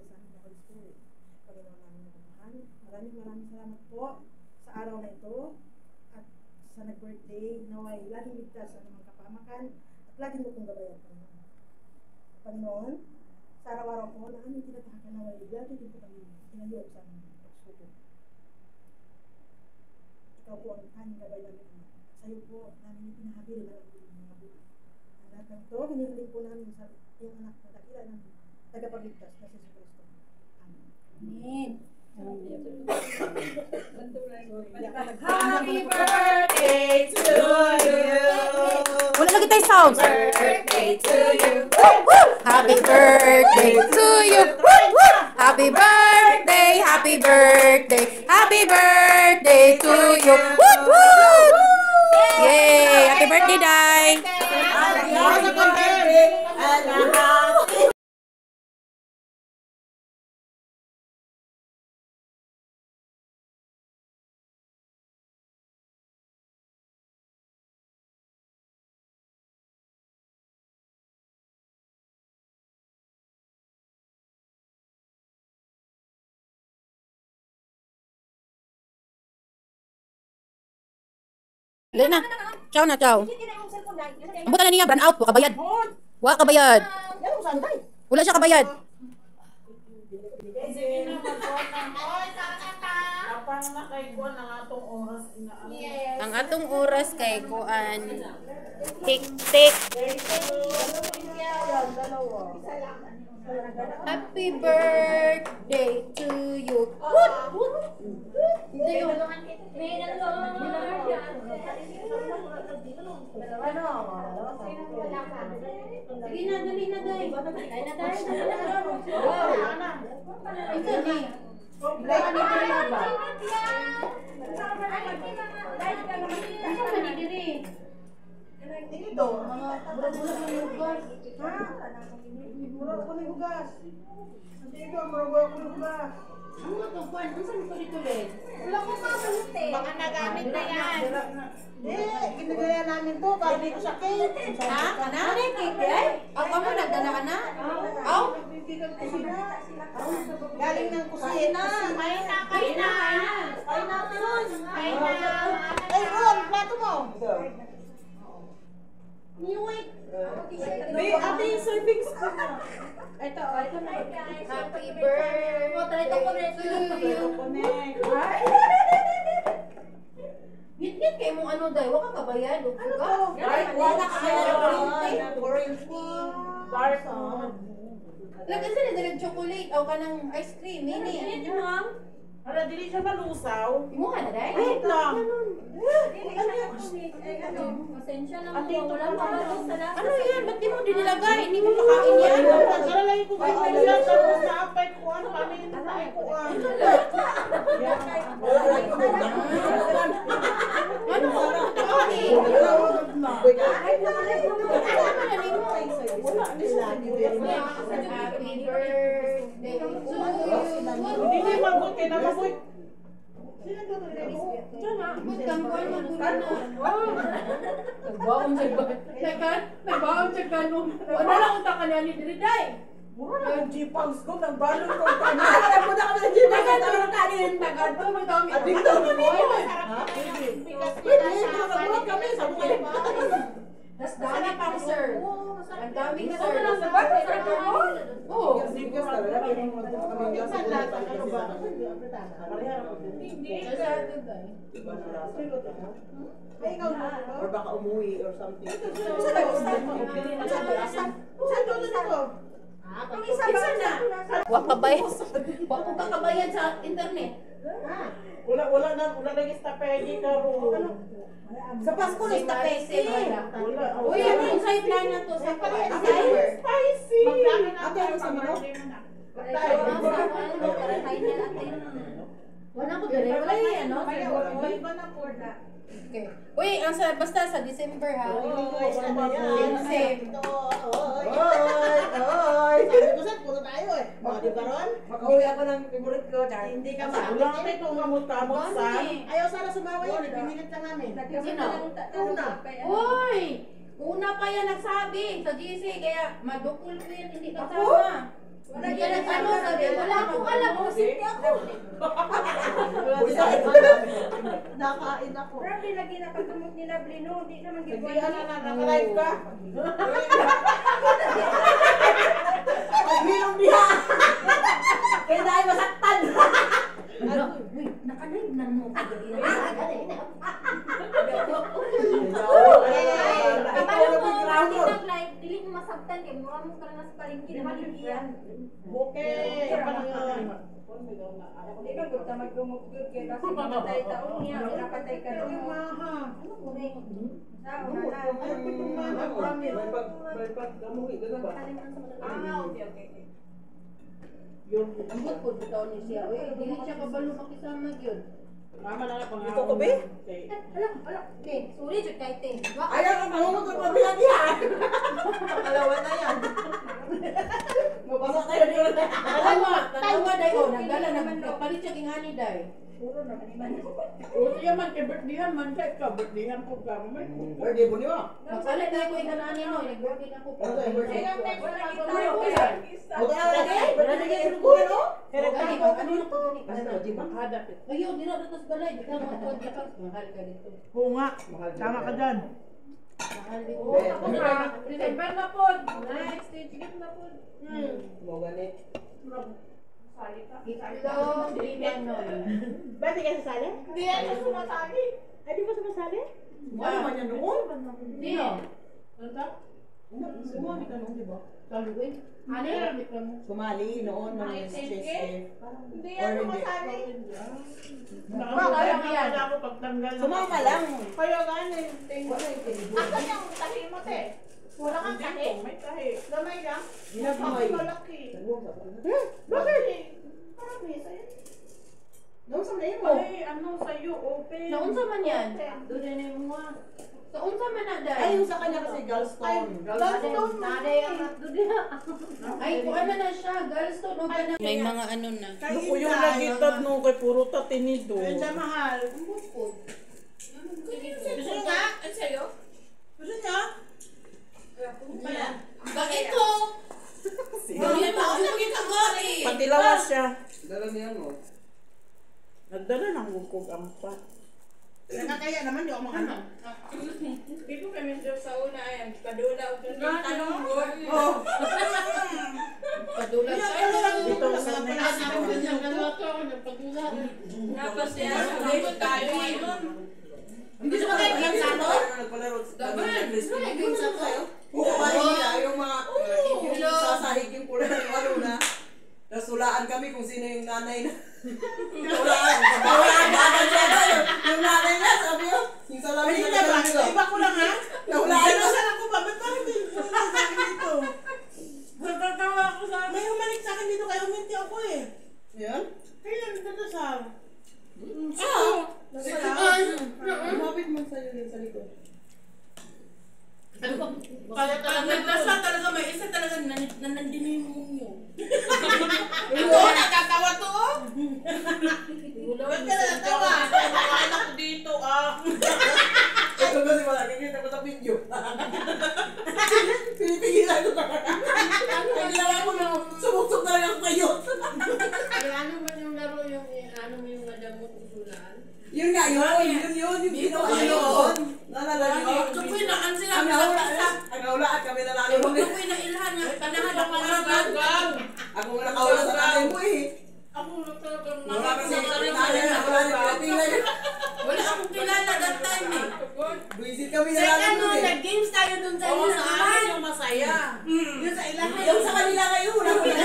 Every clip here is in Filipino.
Sa Holy Spirit. Panginoon namin nagmamahal. Maraming salamat po sa araw na ito at sa nag-birthday. Naway laging ligtas sa anumang kapamakan at laging mo kong gabayan, Panginoon. Panginoon, sa araw-araw po na aming tinatahakan naway laging din po kami inayob sa aming pagsubok. Ikaw po ang aming gabay namin. Sa iyo po namin pinahabili na ang mga buhay. Ang lahat ng ito, hinihiling po namin sa iyong anak na dakila ng tagapagligtas na si Kristo. Amen. Amen. Happy birthday to you. Wala lagi tayo sounds. Birthday to you. Happy birthday to you. Happy birthday, happy birthday, happy birthday to you. Woot woot! Yay! Happy birthday, Day! Happy birthday. Dali na. Ciao na, ciao. Ang buta na niya, brand out po, kabayad. Wa, kabayad. Wala siya kabayad. Ang atong oras kay kuan tik-tik. Happy birthday to you. Woot woot. Hindi yun. Sige na, dali na, Day. Ay na, Day. Ito, Day. Baka nagamit na yan. Ginagaya namin to para dito sa cake. Ha? Kana? Aw, kamo nagdala ka na? Aw? Galing ng kusina. Kain na, kain na. Kain natin. Kain na. Ay, Ron, plato mo. Ate, yung serving spoon mo. Ito na. Happy birthday to you. Git-git kay mong ano, Day. Wa ka kabayad. Wala ka kaya Lagyan sila dalag chocolate. Aw ka ng ice cream. Mini. Hala, dili siya malusaw. Imo ka na, Day? Wait lang. Pasensya na Ate, ito lang. Ano yan? Ba't di mo dinilagay? Hindi mo pakain yan? Sala lang yung kumain nila. Tapos naapay ko. Ano kami yung naapay ko? Ano ko na pakain? Happy birthday to you. Hindi na magot. Kaya na magot. Nagbaon siya ganun. Ano lang ang takanyan ni Diriday? Ang G-Punks ko. Nagbalon ko. Alam mo na kami ng Dagan G-Punks. to yung kanin. Dagan to. Madami. Adikto mo mo. Bigas Pwede, nakabuhat kami. Sabi ko kayo. Das dami pang sir. Ang daming sir. Oo. Bigas talaga. Minsan lang, ano ba? Hindi. Ay, ikaw na. Or baka umuwi or something. Saan doon dito? Isa na. Wak ka kabayan sa internet. Wala lagi sa pegi ka ro. Sa Pasko na sa pegi. Uy, ano yung sa'yo plan na to? Sa December? Spicy. Magkano na Ate, ano sa mino? Wala ko dali. Wala yung ano? Iba na po na. Okay. Uy, basta sa December ha. Oy. Same. Sabi ko saan, puro tayo eh. Di ba Ron? Makahuli ako ng favorite ko, Char. Hindi ka ba? Wala kami kung kamot-kamot sa. Ayaw sana sumama yun, pinilit lang namin. Sino? Una. Uy! Una pa yan nagsabi sa GC, kaya madukul ko yan, hindi kasama. Wala ka nag-ano sabi. Wala akong alam kung sino ako. Nakain ako. Grabe lagi na pagtumot nila Blino. Hindi naman Nagbihan na na, naka-live ka. Naghilong biha. Kaya dahil masaktan. Nakalive na mo. Kapalo mo, hindi nag-live, dili mo masaktan kay mura mo ka na sa palengke na maligiyan. Okay. Hindi ka gud ta magumugod kay kasi mamatay taon niya, napatay ka doon. Ano mo rin? Sao na May pagkamuhi ka na ba? okay. Yung Ambot po bitaw ni siya. Uy, dili siya kabalo makisama gyud. mama na lang Ito ko, be? Ala, okay, sorry jud kay te. Ayaw ka mangungod pa bilang yan. Alawa na yan. Mabasa tayo dito. Tanawa dayo, nagdala na palit siya kingani day. Puro na man. Uto yaman kay birthdayhan man siya. Ikaw, birthdayhan po ka. Birthday po niyo. Magpalit na ko inganani no, nag-birthday na ko. Ano tayo, birthday? Ayun, next Wala na ka kita. ba? Wala ka ba? Wala na kayo sinukuha, no? Gani ba? Ano na to gani? Ano, di ba? Hadap eh. Ayaw, di na datos balay. Di ka mga tuwag ka. Mahal ka dito. Oo nga. Tama ka dyan. Mahal dito. Oo, ako na. Remember na po. Next, tigit na po. Mo ganit. Ito, di manoy. Ba't di ka sasali? Hindi yan sumasali. Ay, di ba sumasali? Ano man yan noon? Dino. Ano ta? Sumali ka noon, di ba? Kaluin. Ano yan? Sumali noon ng Ay, chess sige. eh. Hindi yan sumasali. Kaya yan. Sumama lang. Kaya gani. Asan yung tahi mo, te? Wala kang tahi? May tahi. Gamay lang? Ginagmay. Malaki. Bakit? Marami sa'yo. Noon sa main mo. Ay, ano sa'yo, open. Naunsa man yan? Doon na yung mga. Naunsa man na day. Ay, yung sa kanya kasi gallstone. Naday ang natudya. Ay, kung ano na siya, gallstone o ba na? May mga ano na. Naku, yung nagitad no, kay puro tatinido. Ganda mahal. Ang bukod. Gusto nga? Ang sa'yo? Gusto niya? Bakit to? Hindi mo ako naging kagari. Pati lawas siya. Dala niya mo. Nagdala ng hukog ampat. Nakakaya naman yung mga ano. Dito kami sa una ay padula o tanong mo. Padulat tayo. Dito sa Tapos yan, dito tayo nun. Hindi sa mga games sa to? Nagpalaro. Games sa to? Oo, yung mga sasahigin ko lang yung ano na. Nasulaan kami kung sino yung nanay na. Nahulaan ba agad siya doon? Yung nanay na, sabi ko, yung salamin na nagkaroon ko. Iba ko lang ha? Nahulaan Ano ko. saan ako ba? Ba't parang may humanik sa akin dito? Natatawa ako sa akin. May humanik sa akin dito kaya huminti ako eh. Yan? Kailan nagdadasal? Lumapit mo sa'yo yun sa likod. Pag nagdasal talaga may isa talaga nanandinin mo yun. Ito, natatawa to. Ba't ka natatawa? Nakain ako dito Ito kasi wala, kikita ko sa video. Pinipigilan ko na. Ang ginawa ko na, sumuksok na lang ako kayo. Ano man yung laro yung ano mo yung madamot usulan? Yun nga yun, yung ginawa yun. Nalala niyo? Kapoy na kan sila Ang naulaan kami nanalo mo. Kapoy na ilhan nga tanahan ako aragan. Ako nga nakaula sa nanay mo eh. Ako na talagang Wala ka sa nanay na wala niyo pinatingnan. Wala akong kilala that time eh. Buisit kami na Second lang no, eh. nag-games tayo dun sa Oo, inyo sa akin yung masaya. Yun sa ilahan. Yung sa kanila kayo, wala ko na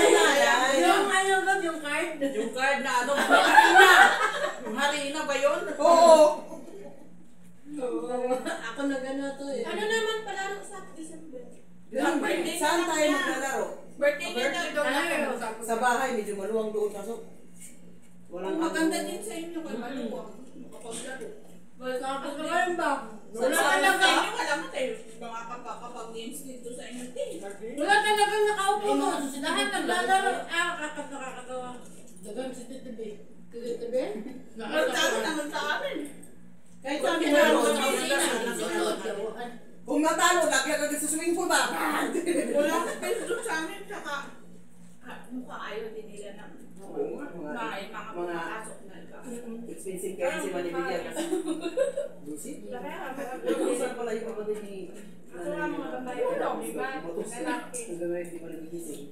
Yung ano ba yung card? Yung card na ano, Harina. Yung Harina ba yun? Oo. Ako na gano'n to eh. Ano naman palaro sa December? Saan tayo maglalaro? Birthday niya daw. Sa bahay, medyo maluwang doon kaso. Walang Maganda din sa inyo kay Maluwa. Kapaglaro. Kakaroon ba? Wala talaga. Wala mo tayo. Mga kapag-games dito sa inyo. Wala talaga nakaupo mo. Lahat naglalaro. Nakakatawa. Dagan si Titibi. Titibi? Magtalo naman sa amin. Kahit sa amin Kailangan na ko sa sulod. kung natalo, lagyan ka sa swimming pool ba? Wala akong peso doon sa amin. Tsaka mukha ayaw tinila ng Oo, mga makapasok na ikaw. expensive kayo si Manibigyan kasi. Busit. Usan pala yung kapatid ni Ako nga mga babae, di ba? Lalaki. Ang gano'n hindi pa nagigising.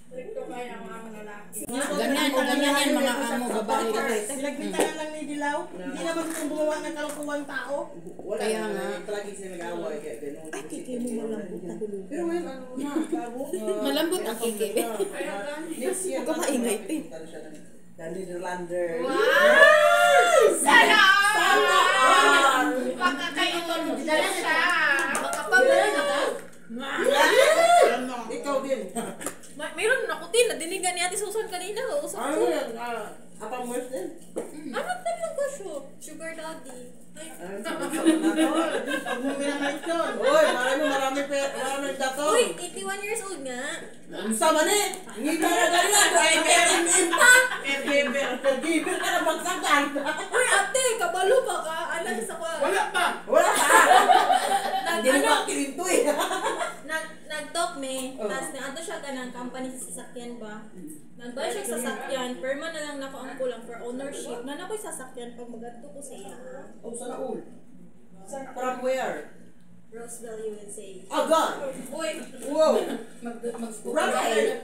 Stricto kayo ang mga lalaki. Ganyan yan mga amo babae. Pinagbintangan lang ni Dilaw. Hindi naman kung gumawa ng kalukuwang tao. Wala Kaya na, nga. palagi sila nag-away kaya ganun. Ay, kikay mo malambot na hulugan. Pero ngayon, ano na, bago. Malambot ang kiki. Next year, Huwag ka maingay, te. The Netherlander. Sana! Sana all! Baka kayo dala siya. Makapagdala na ka? Ikaw din. Mayroon na ako din. Nadinigan ni Ate Susan kanina. Usap Ano ko. yan? Apang Mars din? Ano talaga siya? Sugar daddy. Ay, Pag mo minamait yun. Uy, marami dato. uy, 81 years old nga. Ang sama ni! Hindi ka na ganyan! Caregiver ka na magsakan! Uy, ate, kabalo ba ka? Alam sa kwa. Wala pa. Wala ka! Hindi Ano? mo kilinto eh! Nag-talk me. Oh. Tapos na siya ka ng company sa sasakyan ba? Nag-buy siya sa sasakyan. Perma na lang nako ang kulang for ownership. Na nako'y sasakyan pag magadto ko sa iya. Oh, sana all. From where? Roseville, USA. Agad! Uy, Wow! mag-spoken Right!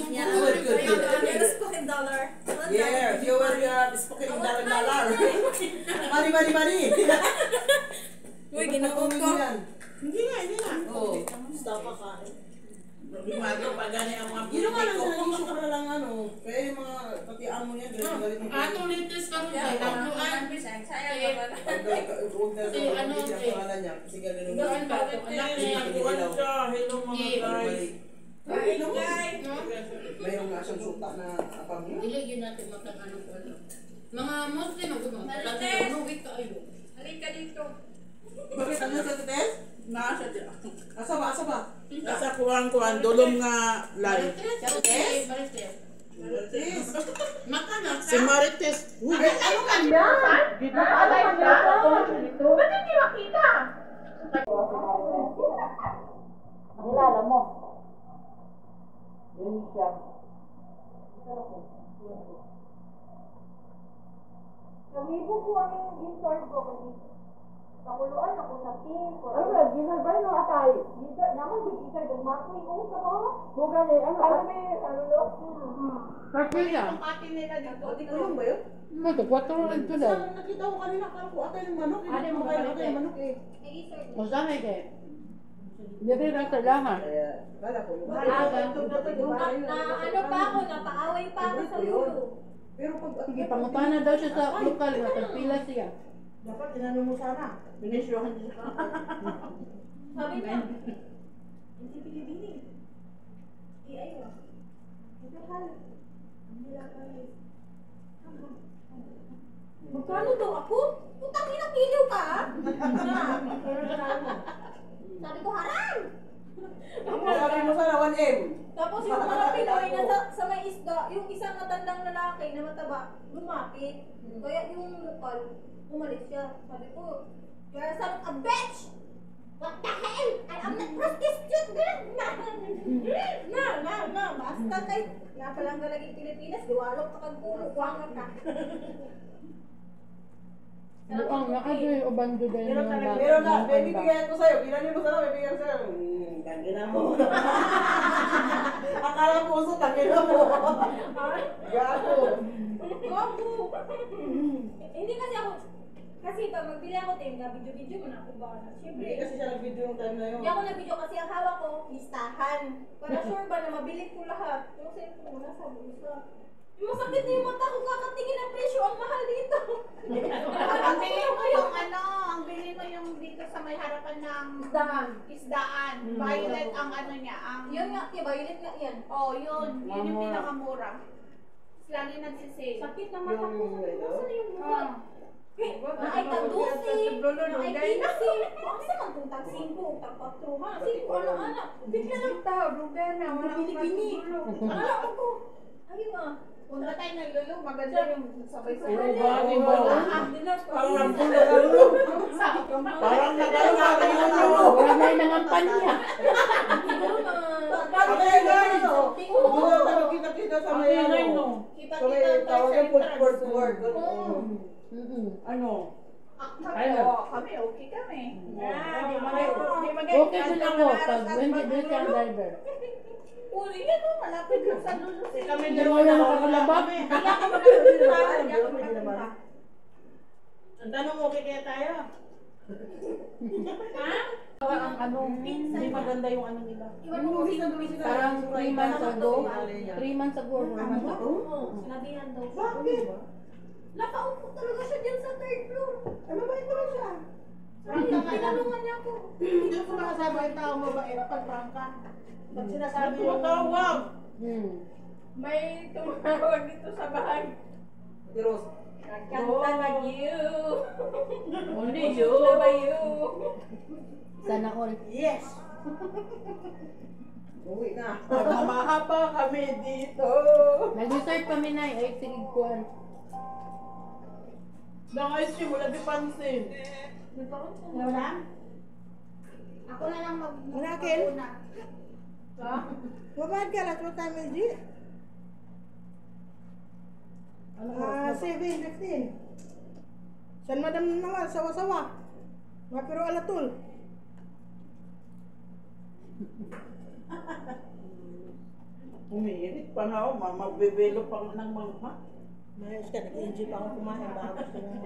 Yeah, Good, good, good. Yes, spoken dollar. Yeah, if you were speaking in dollar. Money! Uy, ginaot ko. Hindi na. Oo. Stop ka ka. Lumago pa gani ang mga Yun nga lang sa nag-issue ka na lang ano. Kaya yung mga pati amo niya, galit mo. Ato latest karon kay Nagluan. Sayang naman. Huwag na Si ano, sa si- pangalan niya. Kasi ganun Doon ba ito anak niya Nagluan siya. Hello mga guys. Mayroong nga siyang suta na apang niya. Dili yun natin matang-ano ko ano. Mga Muslim ang gumamit. Ano week kayo? Halika dito. Bakit ano sa tetes? Nasa dyan. Asa ba? Sa kuwang dulom nga live. Marites. Marites. Sis! Makana Si ka? Marites. Uy, Ano ka yan? Nakalive ka? Ba't hindi makita? Nakilala mo. Yun siya. Namibo ko ang in-store ko kasi pakuluan ako sa team. Ano ba? Ginal ba yung atay? Dessert naman, dessert. Magmakoy ko sa mga. Bugan eh. Ano lo? Partida. Ang atin nila dito. Ano ba yun? Ito, 4 lang ito daw. Saan nakita ko kanina, akala ko atay ng manok. Atay Hindi mo ko kaya kapalit atay ng manok eh. May dessert. Masahe kay. Dili ra sa lahat. Kaya, kala ko yung Ano pa ako, napaaway pa ako sa lulo. Pero pag Sige, pangutana daw siya sa lokal nga tagpila siya. Dapat tinanong mo sana. Binisyohan niya. Sabi niya, hindi pinibini. Ayaw. Ito hal. Hindi lang kayo. Magkano daw ako? Putang ina, kiliw ka ah. Sabi ko, haram! sabi mo sana 1M. Tapos yung mga Pinoy na sa may isda, yung isang matandang lalaki na mataba, lumapit. Kaya yung lokal, umalis siya. Sabi ko, you're a son of a bitch! What the hell? I am not prostitute, girl! Na! Basta kay, napalang galaging Pilipinas, diwalok ka kagpulo, kuwangan ka. Buang na kayo yung ubando dahil Pero yung talaga- Meron na, may bibigyan ko sa'yo. Ginani mo sana, may bibigyan ko sa'yo. Tangin na mo. Akala ko uso, tangin na mo. Gago. Gago! Hindi kasi ako, kasi pag magbili ako, video mo na ako ba? Siyempre, Hindi kasi siya nag-video yung time na yun. hindi ako nag-video kasi ang hawak ko, listahan. Para sure ba na mabili ko lahat. Yung cellphone ko nasa bulsa. Yung masakit na yung mata ko, kakatingin ang presyo, ang mahal dito. Ang bili mo yung ang bili mo yung dito sa may harapan ng isdaan. Violet ang ano niya, ang... Yun nga, violet nga yan. Oh, yun. Yun yung pinakamura. Lagi nagsisale. Sakit na mata ko. Yung Sabi ko, ano? saan yung mura? Naay tag-12, naay 15. Kung saan man itong tag-5, tag-4, ha? 5, ano. Bigla lang tao, lugar na, wala bini-bini. Akala ko, ayun ah. Punta tayo ng lulo, maganda yung sabay-sabay. Parang pulo. Parang nagalaga yung ulo. Wala na yung nangampan niya. Siguro na. Ano yung gano'n? Hindi na kita to work. Ano? Kami, okay kami. Okay din ako pag hindi din siya ang driver. Uli yan o, malapit lang sa lulo. Kami Hindi dalawa mo na na nakakalabak. Hindi ako makapunta. Hindi ako Pwede naman. makapunta. Ang tanong, okay kaya tayo? Ha? Ang ano, Hindi maganda yung ano nila. Iwan mo kung sino gumising. parang 3 months ago. 3 months ago, 4 months ago. Sinabihan daw. Bakit? Nakaupo talaga siya dyan sa third floor. Ay, mabait naman siya. Tinanungan niya ako. Hindi ko makasama yung tao mabait pag prangka. Pag sinasabi mo, Tumawag! May tumawag dito sa bahay. Ate Rose. Kanta na you. Only you. Love you. Sana all. yes. Uwi na. Nagmamaha pa kami dito. Nag-research kami na ay sige kuan. Nang ice cream, wala di pansin. Wala? Ako na lang Miracle? mag-una. Mabait ka lang. What time is it? 7:15. San madam naman, sawa-sawa. Pero alatul. Umiinit pa nga ako, magbibelo pa ng mga. Mayos ka, nag-enjoy pa ako kumain. Baka gusto mo.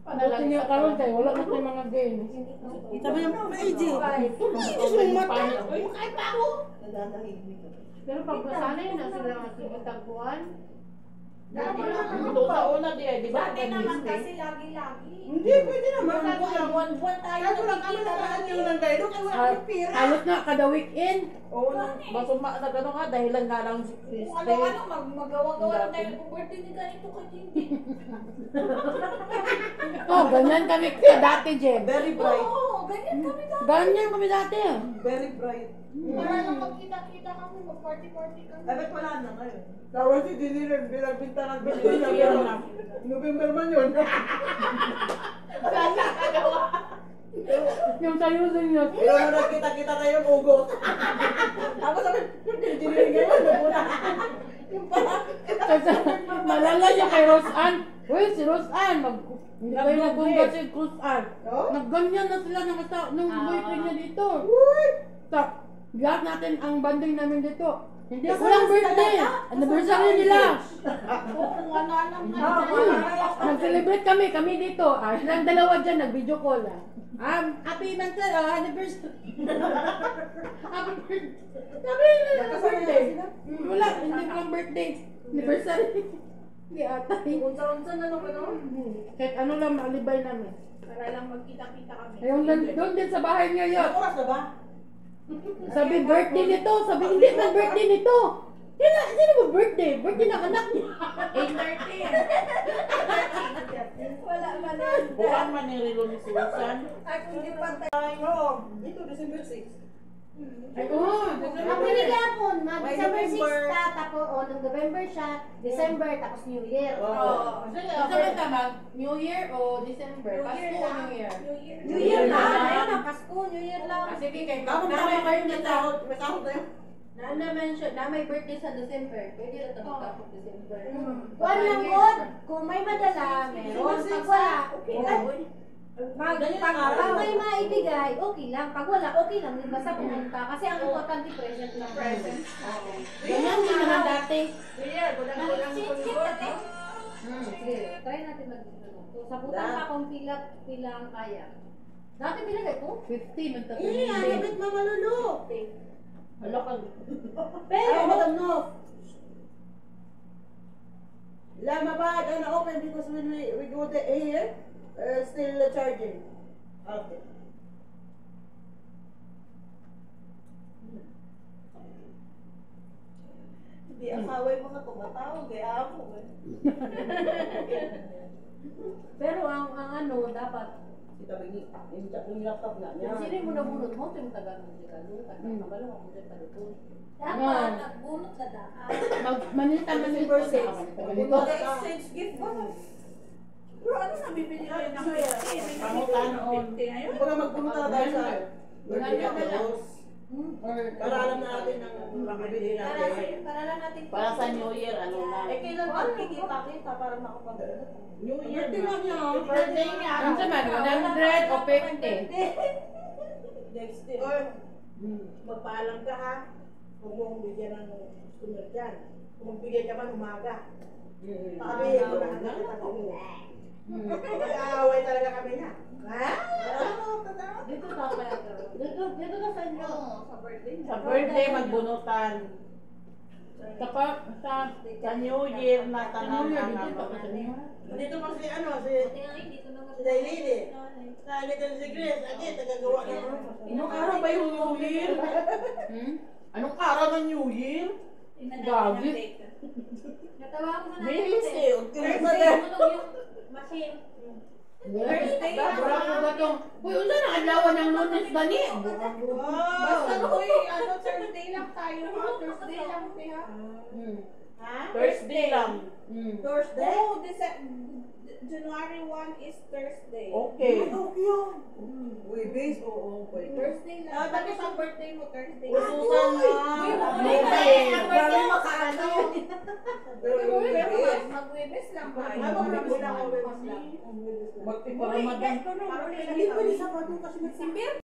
Buti niya karon kay wala na tayong mga games. Sabi niya, AJ. Gusto mong mata. Kahit pa ako. Nadadahimik. Pero pag nasanay na sila sa tagpuan, Dati naman Ito sa una di ba? Dati naman kasi lagi-lagi. Hindi, pwede naman. Buwan-buwan tayo. Kaso lang kami nakaan yung ng dahil. Kaya wala akong pira. halos nga kada weekend. Oo, basuma na gano'n nga, dahilan nga lang si Kung Christy. ano-ano, magawa-gawa na tayo kung birthday ni ganito kay Jinji. Oh, ganyan kami sa dati, Jem. Very bright. Oo, ganyan kami dati. Ganyan kami dati. Very bright. Para lang magkita-kita kami, mag-party-party kami. Ay, ba't wala na ngayon? Tawag si Dinilan, binagbintangan ba Hindi na meron na. November man yun. Sana kagawa. Yung sayusin niyo. Pero nung nagkita-kita tayo ng ugot. Tapos sabi, Dinilan ngayon, naguna. Yung pala. Kasi malala niya kay Roseanne. Uy, si Roseanne, hindi kayo nagpunta si Roseanne. Nagganyan na sila ng boyfriend niya dito. Tak, lahat natin ang banding namin dito. Hindi, walang birthday. Anniversary nila. Kung ano-ano nga. Nag-celebrate kami dito. Silang dalawa dyan, nag-video call. Happy Mansal, anniversary. Happy birthday. Sabi nila, birthday. Wala, hindi walang birthday. Anniversary. Hindi ata. Unsa-unsa na naman ako. Kahit ano lang, malibay namin. Para lang magkita-kita kami. Ayun, doon din sa bahay niya yun. Oras na ba? Sabi birthday nito, sabi hindi man birthday nito. Sino ba birthday? Birthday ng anak niya. 8:30. Wala man yan. Buwan man ni Rilo ni Susan. Ay, kung di pa tayo. Ay, oo. Ito, December 6. Ay, oo. Ang pinigapon, May December 6 November. ta, tapos nung November siya, December, tapos New Year. Oo. Basta man tama, New Year o December? Pasko o New Year? New Year na. Ayun na, Pasko, New Year lang. Sige, kay Tama kayo na sahod. May sahod tayo. na may birthday sa December. Pwede na tapos December. One lang good, kung may madala, meron. Pag wala, okay lang. Pag may maibigay, okay lang. Pag wala, okay lang. Basta pumunta. Kasi ang importante present lang. Present. Ganyan din naman dati. Yeah, kulang-kulang pulbot. Sige, try natin mag So, sabutan pa kung pila ang kaya. Dati pinagay ko? 50, magtapos. Hanapit mamalulu. Hala ka. Pero, madam no. Lama ba? Ano open because when we go here, still charging. Okay. Hindi, asaway mga tumatawag. Kaya ako. Pero ang ano, dapat, Kita bini. Yung laptop na niya. sino yung munabunot mo, ito yung taga-nung sigalo. Taga-nung ako dyan taga-to. Dapat, nagbunot na daan. Manita man ito sa Mag-exchange gift ba? Pero ano nabibili kayo ng 50? Pangutan on. 50 ngayon. Kumbaga magpunta na tayo sa Wala birthday niya Ate wala. Rose. Para alam natin ang mabibili natin. Para lang natin. Para sa New Year, ano na. Eh, kailan ba kikita-kita para makapag-ano? New Year na. Birthday niya. Ano sa man, 100 o 50? Next day. Magpaalam ka ha. Huwag mong bigyan ng customer dyan. Kung magbigay ka man umaga. Sabihin mo na hanggang kita kami. Mag-aaway talaga kami na. Ha? Dito na sa inyo. Sa birthday niya. Sa birthday, magbunutan. Sa New Year na tanong ang ano. Dito kasi ano, si Kaya nga, hindi ko naman. Dailini. Sa Little Secrets, agad, tagagawa ng ano. Anong araw ba yung New Year? Anong araw ng New Year? Tingnan Gagi. natin ang date. Natawa ko sa Bilis natin. eh. Thursday, ano yung machine? Thursday na. Wala ko ba itong, uy, unsa na adlaw ng Lunes gani? Basta hoy, ano, Thursday lang tayo ha. Thursday lang siya. Ha? Thursday lang. Thursday? Oh, January 1 is Thursday. Okay. Uy, base, oo. Thursday lang. Tapos ang birthday mo, Thursday. Ususan na. Ang birthday mo kaano. Mag-Webes lang tayo. Mag-Webes lang. Magtiparamadan. Hindi pwede Sabado kasi may